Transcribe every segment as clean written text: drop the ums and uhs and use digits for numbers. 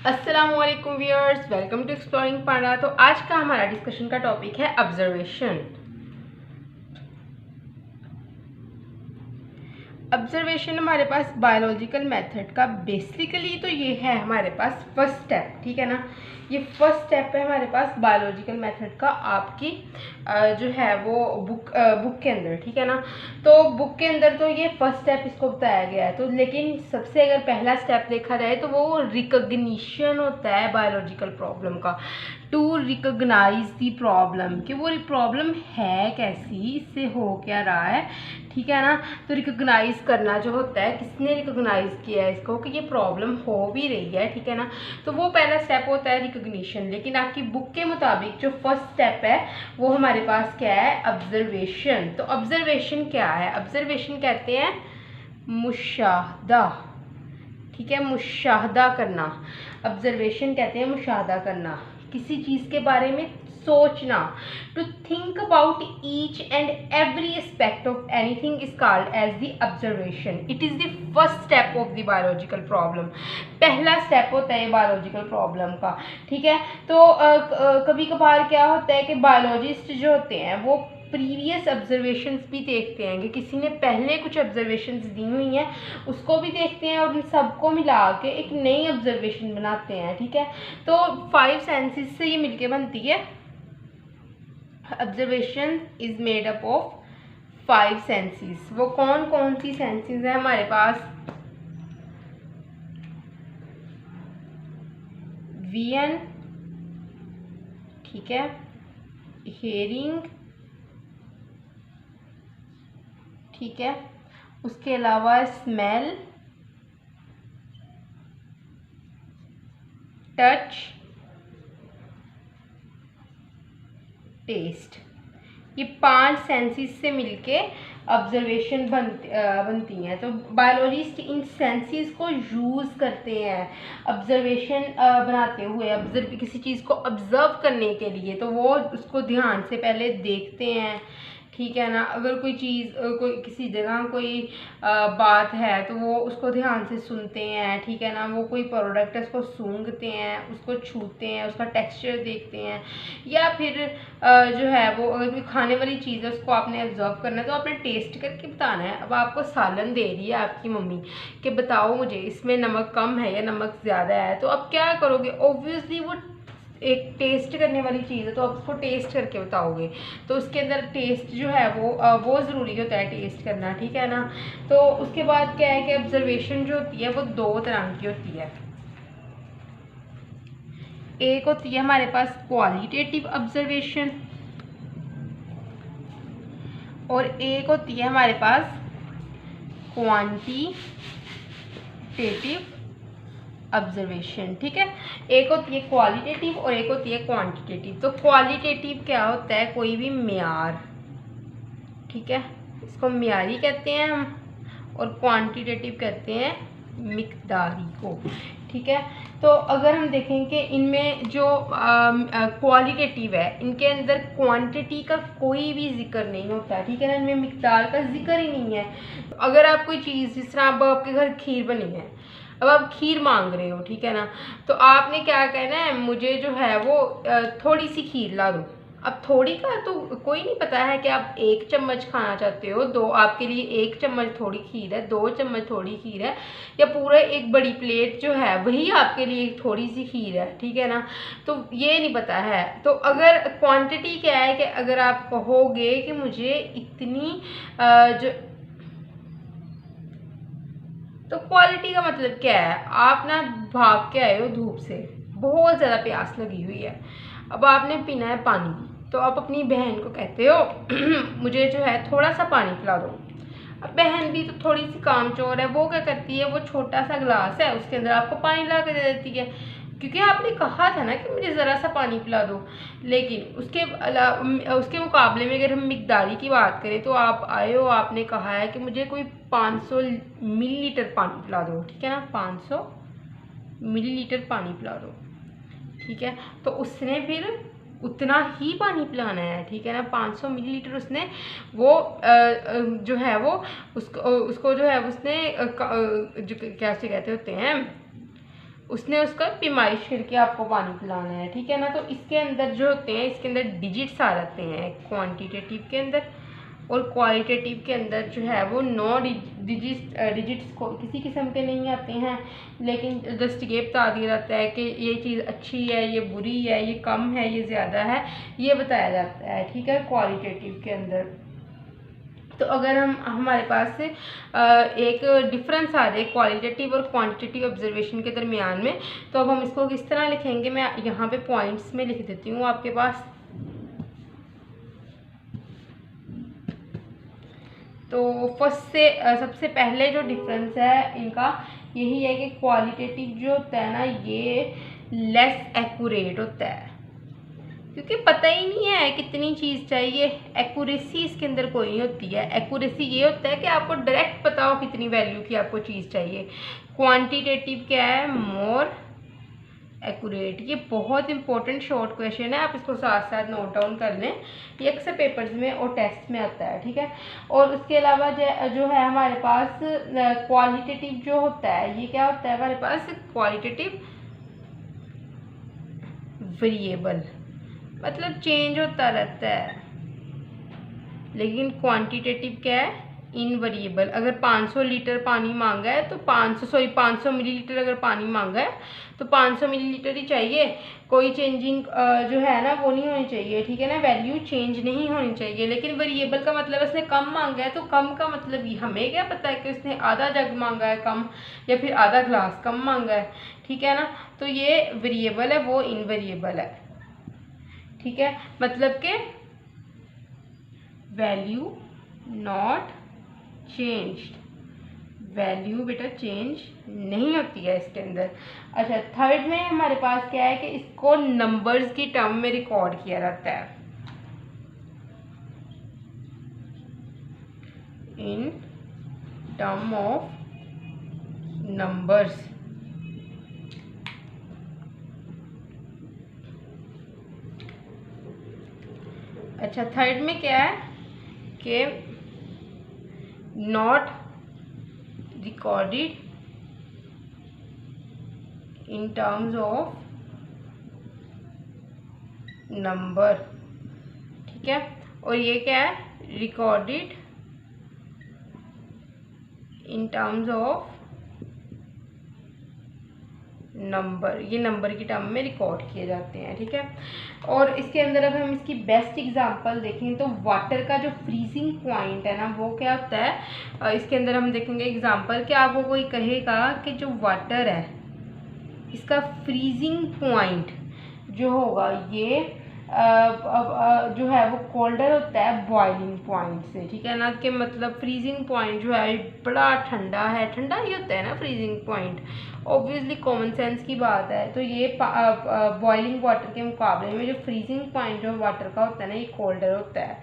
अस्सलामुअलैकुम viewers, welcome to exploring पांडा। तो आज का हमारा डिस्कशन का टॉपिक है ऑब्जर्वेशन। ऑब्जर्वेशन हमारे पास बायोलॉजिकल मेथड का बेसिकली तो ये है हमारे पास फर्स्ट स्टेप, ठीक है ना। ये फर्स्ट स्टेप है हमारे पास बायोलॉजिकल मेथड का, आपकी जो है वो बुक के अंदर, ठीक है ना। तो बुक के अंदर तो ये फर्स्ट स्टेप इसको बताया गया है। तो लेकिन सबसे अगर पहला स्टेप देखा जाए तो वो रिकॉग्निशन होता है बायोलॉजिकल प्रॉब्लम का, टू रिकॉग्नाइज दी प्रॉब्लम कि वो प्रॉब्लम है कैसी, इससे हो क्या रहा है, ठीक है ना। तो रिकॉग्नाइज करना जो होता है, किसने रिकॉग्नाइज किया है इसको कि ये प्रॉब्लम हो भी रही है, ठीक है ना। तो वो पहला स्टेप होता है रिकॉग्निशन। लेकिन आपकी बुक के मुताबिक जो फर्स्ट स्टेप है वो हमारे पास क्या है, ऑब्जर्वेशन। तो ऑब्जर्वेशन क्या है? ऑब्जर्वेशन कहते हैं मुशाहदा, ठीक है, मुशाहदा करना। ऑब्जर्वेशन कहते हैं मुशाहदा करना, किसी चीज़ के बारे में सोचना। To think about each and every aspect of anything is called as the observation. It is the first step of the biological problem. पहला स्टेप होता है बायोलॉजिकल प्रॉब्लम का, ठीक है। तो कभी कभार क्या होता है कि बायोलॉजिस्ट जो होते हैं वो प्रीवियस ऑब्जर्वेशंस भी देखते हैं कि किसी ने पहले कुछ ऑब्जर्वेशंस दी हुई हैं उसको भी देखते हैं और इन सबको मिला के एक नई ऑब्जर्वेशन बनाते हैं, ठीक है। तो 5 सेंसेस से ये मिलके बनती है। Observation is made up of 5 senses. वो कौन कौन सी सेंसेस है हमारे पास? विजन, ठीक है, हेयरिंग, ठीक है, उसके अलावा स्मेल, टच, टेस्ट। ये 5 सेंसेस से मिलके ऑब्जर्वेशन बनती हैं। तो बायोलॉजिस्ट इन सेंसेस को यूज़ करते हैं ऑब्जर्वेशन बनाते हुए, किसी चीज़ को ऑब्जर्व करने के लिए। तो वो उसको ध्यान से पहले देखते हैं, ठीक है ना। अगर कोई चीज़ कोई किसी जगह कोई बात है तो वो उसको ध्यान से सुनते हैं, ठीक है ना। वो कोई प्रोडक्ट है उसको सूंघते हैं, उसको छूते हैं, उसका टेक्सचर देखते हैं। या फिर जो है वो अगर कोई खाने वाली चीज़ है उसको आपने ऑब्जर्व करना है तो आपने टेस्ट करके बताना है। अब आपको सालन दे रही है आपकी मम्मी कि बताओ मुझे इसमें नमक कम है या नमक ज़्यादा है, तो अब क्या करोगे? ऑब्वियसली वो एक टेस्ट करने वाली चीज़ है तो आप उसको टेस्ट करके बताओगे। तो उसके अंदर टेस्ट जो है वो ज़रूरी होता है, टेस्ट करना, ठीक है ना। तो उसके बाद क्या है कि ऑब्जर्वेशन जो होती है वो 2 तरह की होती है। एक होती है हमारे पास क्वालिटेटिव ऑब्जर्वेशन और एक होती है हमारे पास क्वांटिटेटिव ऑब्जर्वेशन, ठीक है। एक होती है क्वालिटेटिव और एक होती है क्वांटिटेटिव। तो क्वालिटेटिव क्या होता है? कोई भी म्यार, ठीक है, इसको म्यारी कहते हैं हम, और क्वांटिटेटिव कहते हैं मिकदारी को, ठीक है। तो अगर हम देखें कि इनमें जो क्वालिटेटिव है इनके अंदर क्वांटिटी का कोई भी जिक्र नहीं होता, ठीक है ना। इनमें मिकदार का जिक्र ही नहीं है। अगर आप कोई चीज़, जिस तरह अब आपके घर खीर बनी है, अब आप खीर मांग रहे हो, ठीक है ना, तो आपने क्या कहना है, मुझे जो है वो थोड़ी सी खीर ला दो। अब थोड़ी का तो कोई नहीं पता है कि आप 1 चम्मच खाना चाहते हो, 2 आपके लिए 1 चम्मच थोड़ी खीर है, 2 चम्मच थोड़ी खीर है, या पूरा एक बड़ी प्लेट जो है वही आपके लिए थोड़ी सी खीर है, ठीक है ना। तो ये नहीं पता है। तो अगर क्वांटिटी क्या है कि अगर आप कहोगे कि मुझे इतनी जो, तो क्वालिटी का मतलब क्या है? आप ना भाग के आए हो धूप से, बहुत ज़्यादा प्यास लगी हुई है, अब आपने पीना है पानी, तो आप अपनी बहन को कहते हो मुझे जो है थोड़ा सा पानी पिला दो। अब बहन भी तो थोड़ी सी कामचोर है, वो क्या करती है, वो छोटा सा गिलास है उसके अंदर आपको पानी ला के दे देती है, क्योंकि आपने कहा था ना कि मुझे ज़रा सा पानी पिला दो। लेकिन उसके मुकाबले में अगर हम मिकदारी की बात करें तो आप आए हो, आपने कहा है कि मुझे कोई 500 मिलीलीटर पानी पिला दो, ठीक है ना, 500 मिलीलीटर पानी पिला दो, ठीक है। तो उसने फिर उतना ही पानी पिलाना है, ठीक है ना। 500 मिलीलीटर उसने वो जो है वो उसको जो है उसने जो कैसे कहते होते हैं उसने उसका पैमाइश करके आपको पानी पिलाना है, ठीक है ना। तो इसके अंदर जो होते हैं, इसके अंदर डिजिट्स आ जाते हैं क्वांटिटेटिव के अंदर, और क्वालिटेटिव के अंदर जो है वो 9 डिजिट्स को किसी किस्म के नहीं आते हैं, लेकिन जस्ट ये बता दिया जाता है कि ये चीज़ अच्छी है, ये बुरी है, ये कम है, ये ज़्यादा है, ये बताया जाता है, ठीक है, क्वालिटेटिव के अंदर। तो अगर हमारे पास एक डिफरेंस आ जाए क्वालिटेटिव और क्वांटिटेटिव ऑब्जर्वेशन के दरमियान में, तो अब हम इसको किस तरह लिखेंगे, मैं यहाँ पे पॉइंट्स में लिख देती हूँ आपके पास। तो फर्स्ट से सबसे पहले जो डिफरेंस है इनका यही है कि क्वालिटेटिव जो होता है ना, ये लेस एक्यूरेट होता है, क्योंकि पता ही नहीं है कितनी चीज़ चाहिए। एक्यूरेसी इसके अंदर कोई नहीं होती है। एक्यूरेसी ये होता है कि आपको डायरेक्ट पता हो कितनी वैल्यू की आपको चीज़ चाहिए। क्वांटिटेटिव क्या है, मोर एक्यूरेट। ये बहुत इंपॉर्टेंट शॉर्ट क्वेश्चन है, आप इसको साथ साथ नोट डाउन कर लें, ये अक्सर पेपर्स में और टेस्ट में आता है, ठीक है। और उसके अलावा जो है हमारे पास क्वालिटेटिव जो होता है, ये क्या होता है हमारे पास, क्वालिटेटिव वेरिएबल, मतलब चेंज होता रहता है। लेकिन क्वांटिटेटिव क्या है, इनवेरिएबल। अगर 500 लीटर पानी मांगा है तो 500 मिलीलीटर अगर पानी मांगा है तो 500 मिलीलीटर ही चाहिए, कोई चेंजिंग जो है ना वो नहीं होनी चाहिए, ठीक है ना, वैल्यू चेंज नहीं होनी चाहिए। लेकिन वेरिएबल का मतलब उसने कम मांगा है, तो कम का मतलब ये हमें क्या पता है कि उसने आधा जग मांगा है कम, या फिर आधा ग्लास कम मांगा है, ठीक है ना। तो ये वेरिएबल है, वो इनवेरिएबल है, ठीक है। मतलब कि वैल्यू नॉट चेंज्ड, वैल्यू बेटा चेंज नहीं होती है इसके अंदर। अच्छा, थर्ड में हमारे पास क्या है कि इसको नंबर्स की टर्म में रिकॉर्ड किया जाता है, इन टर्म ऑफ नंबर्स। अच्छा, थर्ड में क्या है कि not recorded in terms of number, ठीक है। और ये क्या है, recorded in terms of number, ये नंबर की टर्म में रिकॉर्ड किए जाते हैं, ठीक है। और इसके अंदर अगर हम इसकी बेस्ट एग्जांपल देखें तो वाटर का जो फ्रीजिंग पॉइंट है ना, वो क्या होता है, इसके अंदर हम देखेंगे एग्जांपल कि आपको कोई कहेगा कि जो वाटर है इसका फ्रीजिंग पॉइंट जो होगा ये जो है वो कोल्डर होता है बॉइलिंग पॉइंट से, ठीक है ना। कि मतलब फ्रीजिंग पॉइंट जो है बड़ा ठंडा है, ठंडा ही होता है ना freezing point, obviously common sense की बात है। तो ये बॉइलिंग वाटर के मुकाबले में जो फ्रीजिंग पॉइंट जो वाटर का होता है ना, ये कोल्डर होता है।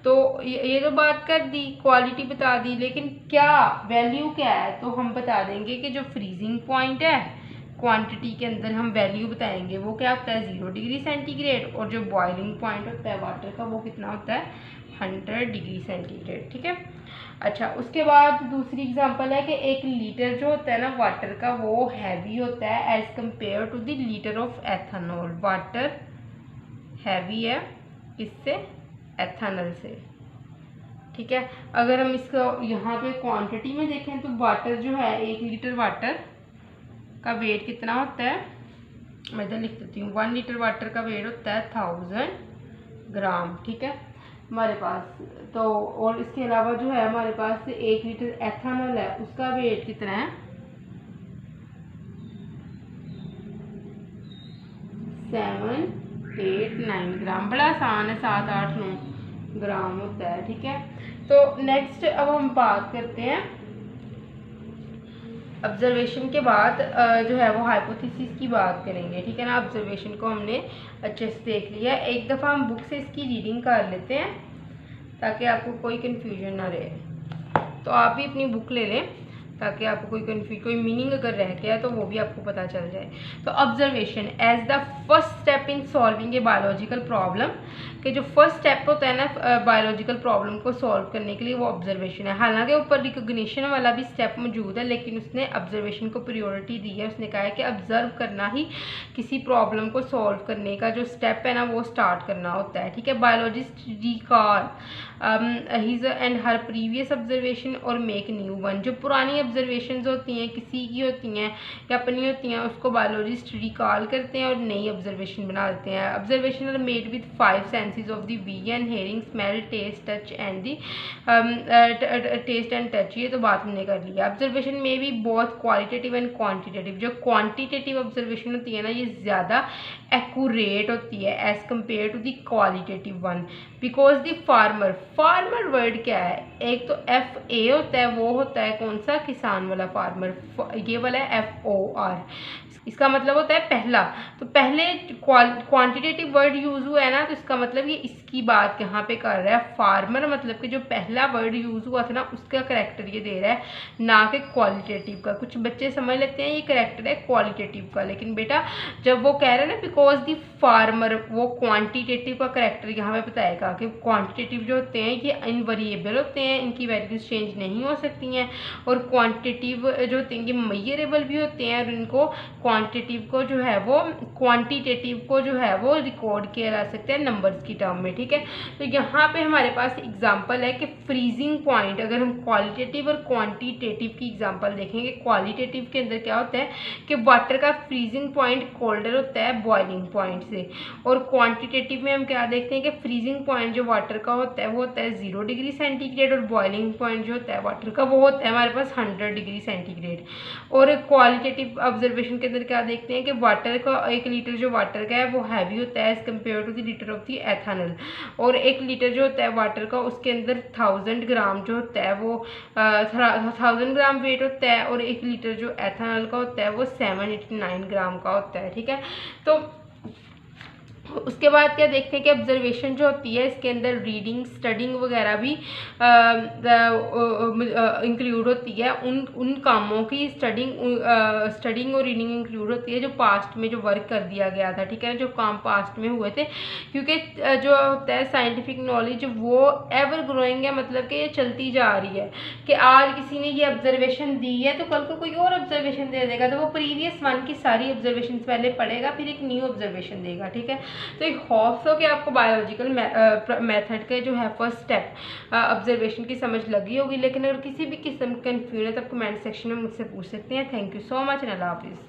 तो ये तो बात कर दी, क्वालिटी बता दी, लेकिन क्या वैल्यू क्या है, तो हम बता देंगे कि जो फ्रीजिंग पॉइंट है क्वांटिटी के अंदर हम वैल्यू बताएंगे वो क्या होता है 0 डिग्री सेंटीग्रेड, और जो बॉइलिंग पॉइंट होता है वाटर का वो कितना होता है 100 डिग्री सेंटीग्रेड, ठीक है। अच्छा, उसके बाद दूसरी एग्जांपल है कि 1 लीटर जो होता है ना वाटर का वो हैवी होता है as compare to the litre of ethanol. Water heavy है किससे, एथेनॉल से, ठीक है। अगर हम इसको यहाँ पे क्वांटिटी में देखें तो वाटर जो है 1 लीटर वाटर का वेट कितना होता है, मैं इधर लिख देती हूँ, 1 लीटर वाटर का वेट होता है 1000 ग्राम, ठीक है हमारे पास। तो और इसके अलावा जो है हमारे पास 1 लीटर एथेनॉल है, उसका वेट कितना है 789 ग्राम, बड़ा आसान है, 7-8-9 ग्राम होता है, ठीक है। तो नेक्स्ट अब हम बात करते हैं ऑब्जर्वेशन के बाद जो है वो हाइपोथेसिस की बात करेंगे, ठीक है ना। ऑब्जर्वेशन को हमने अच्छे से देख लिया, एक दफ़ा हम बुक से इसकी रीडिंग कर लेते हैं ताकि आपको कोई कन्फ्यूजन ना रहे। तो आप भी अपनी बुक ले लें, ताकि आपको कोई मीनिंग अगर रह गया तो वो भी आपको पता चल जाए। तो observation as the first step in solving a biological problem, कि जो फर्स्ट स्टेप होता है ना बायोलॉजिकल प्रॉब्लम को सॉल्व करने के लिए, वो ऑब्जर्वेशन है। हालांकि ऊपर रिकॉग्निशन वाला भी स्टेप मौजूद है, लेकिन उसने ऑब्जर्वेशन को प्रायोरिटी दी है। उसने कहा है कि ऑब्जर्व करना ही किसी प्रॉब्लम को सॉल्व करने का जो स्टेप है ना वो स्टार्ट करना होता है, ठीक है। Biologist recall his and her previous observation और मेक न्यू वन। जो पुरानी ऑब्जर्वेशंस होती हैं, किसी की होती हैं या अपनी होती हैं, उसको बायोलॉजिस्ट रिकॉल करते हैं और नई ऑब्जर्वेशन बना देते हैं। Observation are made with 5 senses of the vision, hearing, smell, taste, touch and the taste and touch. ये तो बात हमने कर लिया। ऑब्जर्वेशन में भी बहुत क्वालिटेटिव एंड क्वांटिटेटिव। जो क्वांटिटेटिव ऑब्जर्वेशन होती है ना, ये ज़्यादा एक्यूरेट होती है as compare to the qualitative one, because the former word क्या है, एक तो FA होता है, वो होता है कौन सा, किसान वाला फार्मर, ये वाला है FOR, इसका मतलब होता है पहला। तो पहले क्वांटिटेटिव वर्ड यूज हुआ है ना, तो इसका मतलब ये इसकी बात यहाँ पे कर रहा है। फार्मर मतलब कि जो पहला वर्ड यूज हुआ था ना, उसका करेक्टर ये दे रहा है, ना कि क्वालिटेटिव का। कुछ बच्चे समझ लेते हैं ये करेक्टर है क्वालिटेटिव का, लेकिन बेटा जब वो कह रहे हैं ना बिकॉज दी फार्मर, वो क्वांटिटेटिव का करेक्टर यहाँ पे बताएगा कि क्वांटिटेटिव जो होते हैं ये इनवेरिएबल होते हैं, इनकी वैल्यूज चेंज नहीं हो सकती हैं, और क्वांटिटेटिव जो होते हैं ये मेजरेबल भी होते हैं, और इनको क्वांटिटेटिव को जो है वो रिकॉर्ड किया जा सकता है नंबर्स की टर्म में, ठीक है। तो यहाँ पे हमारे पास एग्जांपल है कि फ्रीजिंग पॉइंट, अगर हम क्वालिटेटिव और क्वांटिटेटिव की एग्जांपल देखेंगे, क्वालिटेटिव के अंदर क्या होता है कि वाटर का फ्रीजिंग पॉइंट कोल्डर होता है बॉइलिंग पॉइंट से, और क्वांटिटेटिव में हम क्या देखते हैं कि फ्रीजिंग पॉइंट जो वाटर का होता है वो होता है 0 डिग्री सेंटीग्रेड, और बॉइलिंग पॉइंट जो होता है वाटर का वो होता है हमारे पास 100 डिग्री सेंटीग्रेड। और क्वालिटेटिव ऑब्जर्वेशन के अंदर क्या देखते हैं कि वाटर का 1 लीटर जो वाटर का है वो हैवी होता है as compare to the litre of the ethanol, और 1 लीटर जो होता है वाटर का उसके अंदर 1000 ग्राम जो होता है वो 1000 ग्राम वेट होता है, और 1 लीटर जो एथेनॉल का होता है वो 789 ग्राम का होता है, ठीक है। तो उसके बाद क्या देखते हैं कि ऑब्जर्वेशन जो होती है इसके अंदर रीडिंग, स्टडिंग वगैरह भी इंक्लूड होती है। उन कामों की स्टडिंग और रीडिंग इंक्लूड होती है जो पास्ट में जो वर्क कर दिया गया था, ठीक है, जो काम पास्ट में हुए थे, क्योंकि जो होता है साइंटिफिक नॉलेज वो एवर ग्रोइंग है, मतलब कि ये चलती जा रही है, कि आज किसी ने ये ऑब्जर्वेशन दी है तो कल को कोई और ऑब्जर्वेशन दे देगा, तो वो प्रीवियस वन की सारी ऑब्जर्वेशन पहले पढ़ेगा, फिर एक न्यू ऑब्जर्वेशन देगा, ठीक है। तो एक होप्स हो कि आपको बायोलॉजिकल मेथड के जो है फर्स्ट स्टेप ऑब्जर्वेशन की समझ लगी होगी, लेकिन अगर किसी भी किस्म का कन्फ्यूजन है तो आप कमेंट सेक्शन में मुझसे पूछ सकते हैं। Thank you so much and अल्लाह हाफिज़।